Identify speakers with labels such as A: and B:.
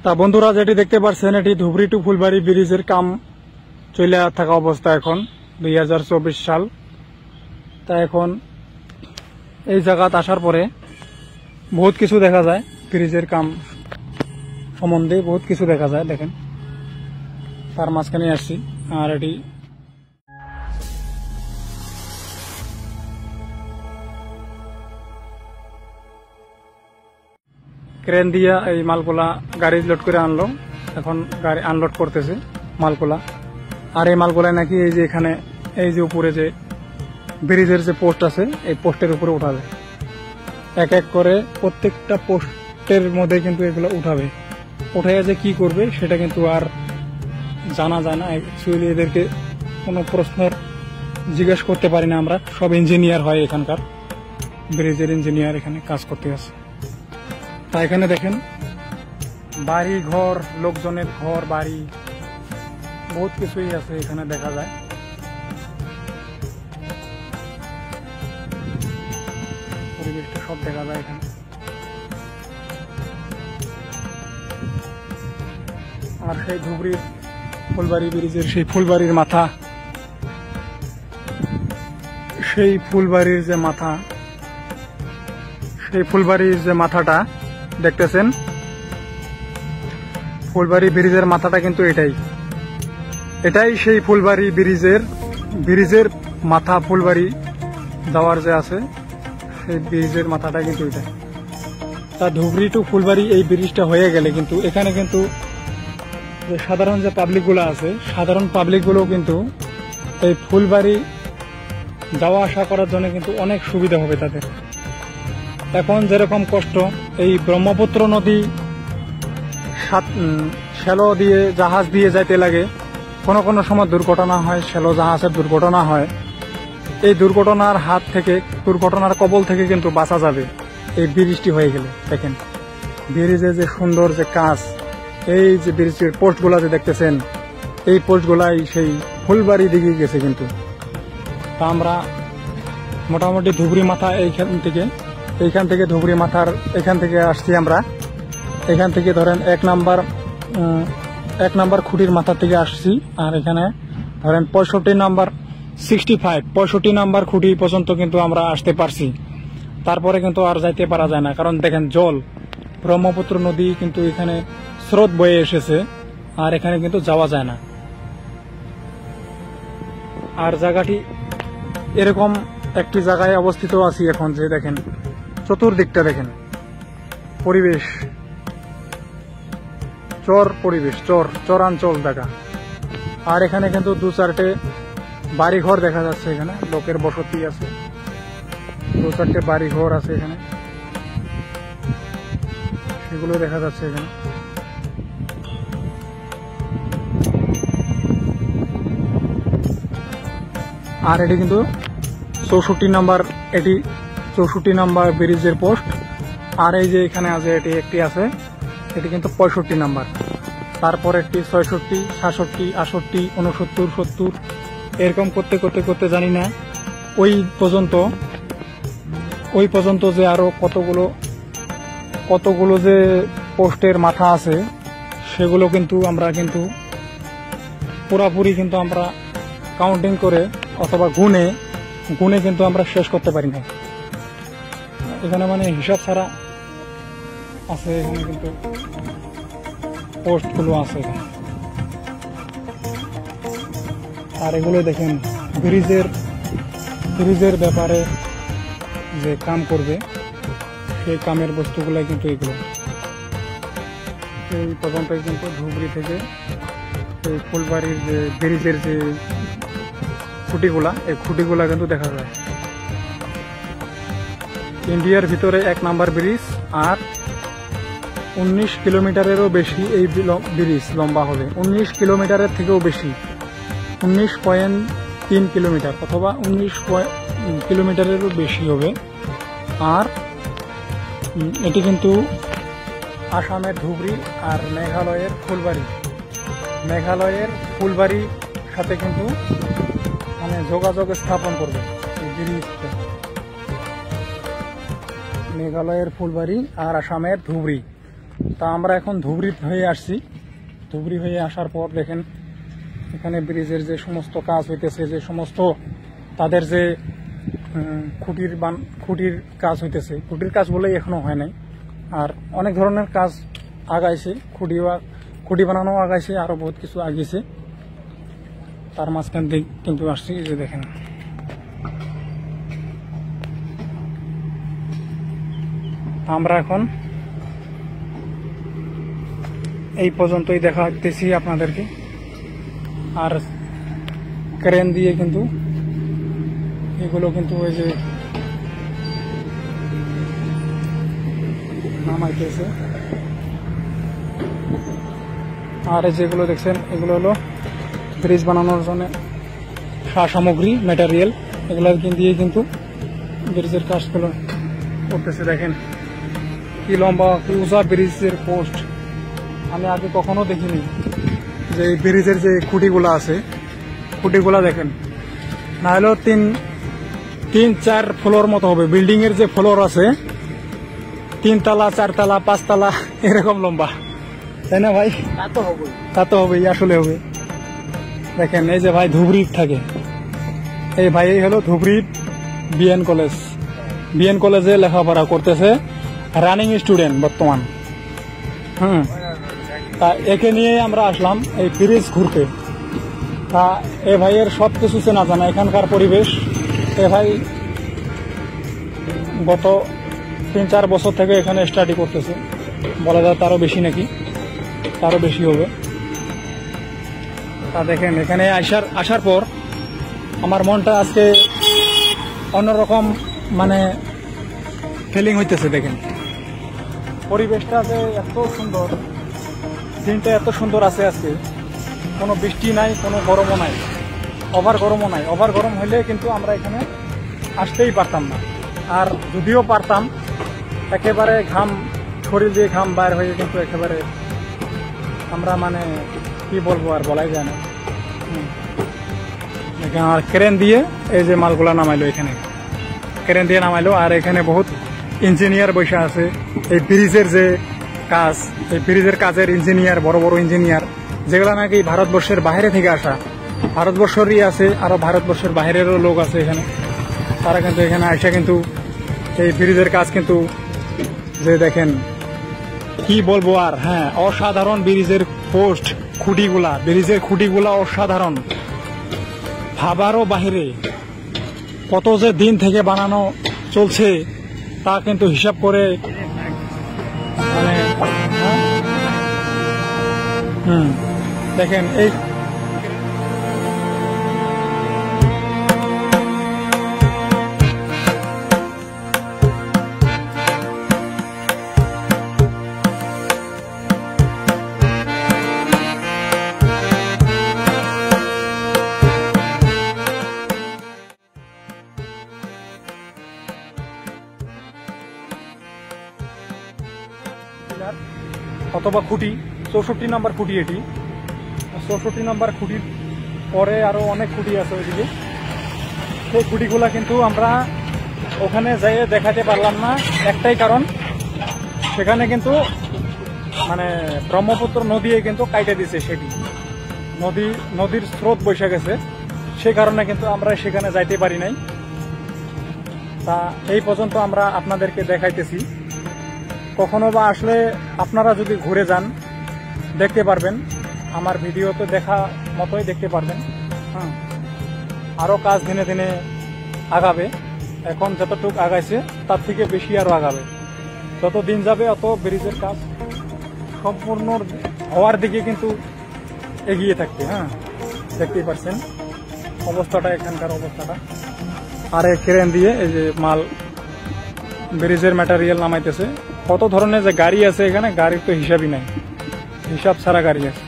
A: তা বন্ধুরা যেটি দেখতে পাচ্ছেন এটি ধুবড়ী টু ফুলবাড়ি ব্রিজের কাম চলে থাকা অবস্থা এখন 2024 সাল। তা এখন এই জায়গাতে আসার পরে বহুত কিছু দেখা যায়, ব্রিজের কাম সম্বন্ধে বহুত কিছু দেখা যায়। দেখেন তার মাঝখানে আসছি, আর এটি ক্রেন দিয়া এই মালগুলা গাড়ি লোড করে আনলো, এখন গাড়ি আনলোড করতেছে মালগুলা। আর এই মালগুলা নাকি এই যে এখানে এই যে উপরে যে ব্রিজের যে পোস্ট আছে এই পোস্টের উপরে উঠাবে, এক এক করে প্রত্যেকটা পোস্টের মধ্যে কিন্তু এগুলো উঠাবে। উঠাইয়া যে কি করবে সেটা কিন্তু আর জানা যায় না। অ্যাকচুয়ালি এদেরকে কোনো প্রশ্নের জিজ্ঞেস করতে পারি না আমরা, সব ইঞ্জিনিয়ার হয় এখানকার, ব্রিজের ইঞ্জিনিয়ার এখানে কাজ করতে আছে। তা এখানে দেখেন বাড়ি ঘর, লোকজনের ঘর বাড়ি বহুত কিছুই আছে এখানে দেখা যায়। পরিবেশটা সব দেখা যায় এখানে। আর সেই ধুবড়ীর ফুলবাড়ি ব্রিজের সেই ফুলবাড়ির মাথা, সেই ফুলবাড়ির যে মাথা, সেই ফুলবাড়ির যে মাথাটা দেখতেছেন, ফুলবাড়ি ব্রিজের মাথাটা কিন্তু এটাই সেই ফুলবাড়ি ব্রিজের মাথা। ফুলবাড়ি যাওয়ার যে আছে সেই ব্রিজের মাথাটা কিন্তু এটাই। তা ধুবড়ী টু ফুলবাড়ি এই ব্রিজটা হয়ে গেলে কিন্তু এখানে কিন্তু যে সাধারণ যে পাবলিকগুলো আছে, সাধারণ পাবলিকগুলো কিন্তু এই ফুলবাড়ি যাওয়া আসা করার জন্য কিন্তু অনেক সুবিধা হবে তাদের। এখন যেরকম কষ্ট এই ব্রহ্মপুত্র নদী শ্যালো দিয়ে জাহাজ দিয়ে যাইতে লাগে, কোনো কোনো সময় দুর্ঘটনা হয়, শ্যালো জাহাজের দুর্ঘটনা হয়। এই দুর্ঘটনার হাত থেকে, দুর্ঘটনার কবল থেকে কিন্তু বাঁচা যাবে এই ব্রিজটি হয়ে গেলে। দেখেন ব্রিজের যে সুন্দর যে কাজ, এই যে ব্রিজের পোস্টগুলা যে দেখতেছেন, এই পোস্টগুলাই সেই ফুলবাড়ি দিকে গেছে কিন্তু। তা আমরা মোটামুটি ধুবড়ী মাথা এইখান থেকে ধুবড়ী মাথার এখান থেকে আসছি আমরা। এখান থেকে ধরেন এক নাম্বার খুঁটির মাথা থেকে আসছি, আর এখানে ধরেন 65 নাম্বার খুঁটি পর্যন্ত কিন্তু আমরা আসতে পারছি। তারপরে কিন্তু আর যাইতে পারা যায় না, কারণ দেখেন জল, ব্রহ্মপুত্র নদী কিন্তু এখানে স্রোত বয়ে এসেছে, আর এখানে কিন্তু যাওয়া যায় না। আর জায়গাটি এরকম একটি জায়গায় অবস্থিত আছি এখন, যে দেখেন চতুর্দিকটা দেখেন পরিবেশ, চরাঞ্চল জায়গা। আর এখানে কিন্তু দু চারটে বাড়ি ঘর দেখা যাচ্ছে, এখানে লোকের বসতি আছে, দু চারটে বাড়ি ঘর আছে এখানে, সেগুলো দেখা যাচ্ছে এখানে। আর এটি কিন্তু 64 নাম্বার ব্রিজের পোস্ট। আর এই যে এখানে আছে এটি একটি আছে, এটি কিন্তু 65 নাম্বার। তারপর একটি 66, 67, 68, 69, 70 এরকম করতে করতে করতে জানি না ওই পর্যন্ত যে আরো কতগুলো যে পোস্টের মাথা আছে, সেগুলো কিন্তু আমরা কিন্তু পুরাপুরি কিন্তু আমরা কাউন্টিং করে অথবা গুনে কিন্তু আমরা শেষ করতে পারি না। এখানে মানে হিসাব ছাড়া আছে, এখানে কিন্তু পোস্টগুলো আছে এখানে। আর এগুলো দেখেন ব্রিজের ব্যাপারে যে কাম করবে সেই কামের বস্তুগুলাই কিন্তু এগুলো। এই পর্যন্তই কিন্তু ধুবড়ী থেকে এই ফুলবাড়ির যে ব্রিজের যে খুঁটিগুলা, এই খুঁটিগুলা কিন্তু দেখা যায়। ইন্ডিয়ার ভিতরে 1 নাম্বার ব্রিজ, আর 19 কিলোমিটারেরও বেশি এই ব্রিজ লম্বা হবে, 19 কিলোমিটারের থেকেও বেশি, 19.3 কিলোমিটার অথবা 19 কিলোমিটারেরও বেশি হবে। আর এটি কিন্তু আসামের ধুবড়ী আর মেঘালয়ের ফুলবাড়ির সাথে কিন্তু মানে যোগাযোগ স্থাপন করবে এই ব্রিজটা। মেঘালয়ের ফুলবাড়ি আর আসামের ধুবড়ী তা আমরা এখন ধুবড়ি হয়ে আসছি। ধুবড়ি হয়ে আসার পর দেখেন এখানে ব্রিজের যে সমস্ত কাজ হইতেছে, যে সমস্ত তাদের যে খুঁটির কাজ হইতেছে, খুঁটির কাজ বলেই এখনো হয় নাই, আর অনেক ধরনের কাজ আগাইছে, খুঁটি বানানো আগাইছে, আরো বহুত কিছু আগিয়েছে। তার মাঝখান দিয়ে কিন্তু আসছি, যে দেখেন আমরা এখন এই পর্যন্তই দেখাতেছি আপনাদেরকে। আর ক্রেন দিয়ে কিন্তু এগুলো কিন্তু ওই যে নামাইতেছে। আর যেগুলো দেখছেন এগুলো হলো ব্রিজ বানানোর জন্য সামগ্রী, ম্যাটেরিয়াল, এগুলো দিয়ে কিন্তু ব্রিজের কাজগুলো করতেছে। দেখেন কি লম্বা, কি উঁচা ব্রিজের পোস্ট, আমি আগে কখনো দেখিনি। যে ব্রিজের যে খুঁটিগুলো আছে, খুঁটিগুলা দেখেন, না হলেও 3-4 ফ্লোর মতো হবে। বিল্ডিং এর যে ফ্লোর আছে 3 তলা, 4 তলা, 5 তলা এরকম লম্বা, তাই না ভাই? তা তো হবে, আসলে হবে। দেখেন এই যে ভাই ধুবড়ি থাকে, এই ভাই হলো ধুবড়ি বিএন কলেজ। বিএন কলেজে লেখাপড়া করতেছে, রানিং স্টুডেন্ট বর্তমান। তা একে নিয়ে আমরা আসলাম এই ব্রিজ ঘুরতে। তা এ ভাইয়ের সব কিছু চেনা জানা, এখানকার পরিবেশ। এ ভাই গত 3-4 বছর থেকে এখানে স্টাডি করতেছে, বলা যায় তারও বেশি নাকি, তারও বেশি হবে। তা দেখেন এখানে আসার পর আমার মনটা আজকে অন্যরকম মানে ফিলিং হইতেছে। দেখেন পরিবেশটা যে এত সুন্দর, দিনটা এত সুন্দর আছে আজকে। কোনো বৃষ্টি নাই, কোনো গরমও নাই, ওভার গরমও নাই। ওভার গরম হইলে কিন্তু আমরা এখানে আসতেই পারতাম না। আর যদিও পারতাম, একেবারে ঘাম, শরীর দিয়ে ঘাম বাইর হয়ে কিন্তু একেবারে আমরা মানে কি বলবো, আর বলাই যায় না। আর ক্রেন দিয়ে এই যে মালগুলা নামাইলো, এখানে ক্রেন দিয়ে নামাইলো। আর এখানে বহুত ইঞ্জিনিয়ার বসে আছে। এই ব্রিজের যে কাজ, এই ব্রিজের কাজের ইঞ্জিনিয়ার, বড় বড় ইঞ্জিনিয়ার, যেগুলো নাকি ভারতবর্ষের বাইরে থেকে আসা, ভারতবর্ষেরই আছে, আরো ভারতবর্ষের বাইরেরও লোক আছে এখানে। তারা কিন্তু এখানে আসে কিন্তু এই ব্রিজের কাজ কিন্তু, যে দেখেন কি বলবো আর, হ্যাঁ অসাধারণ ব্রিজের পোস্ট, খুঁটিগুলা, ব্রিজের খুঁটিগুলা অসাধারণ, ভাবারও বাহিরে। কত যে দিন থেকে বানানো চলছে তা কিন্তু হিসাব করে মানে দেখেন এই অথবা খুঁটি, 64 নম্বর খুঁটি। এটি 64 নম্বর খুঁটির পরে আরো অনেক খুঁটি আছে ওইদিকে। সেই খুঁটিগুলা কিন্তু আমরা ওখানে যাই দেখাতে পারলাম না, একটাই কারণ, সেখানে কিন্তু মানে ব্রহ্মপুত্র নদী কিন্তু কাইটে দিছে। সেটি নদীর স্রোত বসে গেছে, সেই কারণে কিন্তু আমরা সেখানে যাইতে পারি নাই। তা এই পর্যন্ত আমরা আপনাদেরকে দেখাইতেছি। কখনো বা আসলে আপনারা যদি ঘুরে যান দেখতে পারবেন, আমার ভিডিওতে দেখা মতোই দেখতে পারবেন। আরো কাজ দিনে দিনে আগাবে। এখন যতটুকু আগাইছে তার থেকে বেশি আরো আগাবে। যত দিন যাবে অত ব্রিজের কাজ সম্পূর্ণ হওয়ার দিকে কিন্তু এগিয়ে থাকবে। দেখতেই পাচ্ছেন অবস্থাটা, এখানকার অবস্থাটা। আর এই ক্রেন দিয়ে এই যে মাল ব্রিজের ম্যাটেরিয়াল নামাইতেছে। কত ধরনের যে গাড়ি আছে এখানে, গাড়ির তো হিসাবই নাই, হিসাব ছাড়া গাড়ি আছে।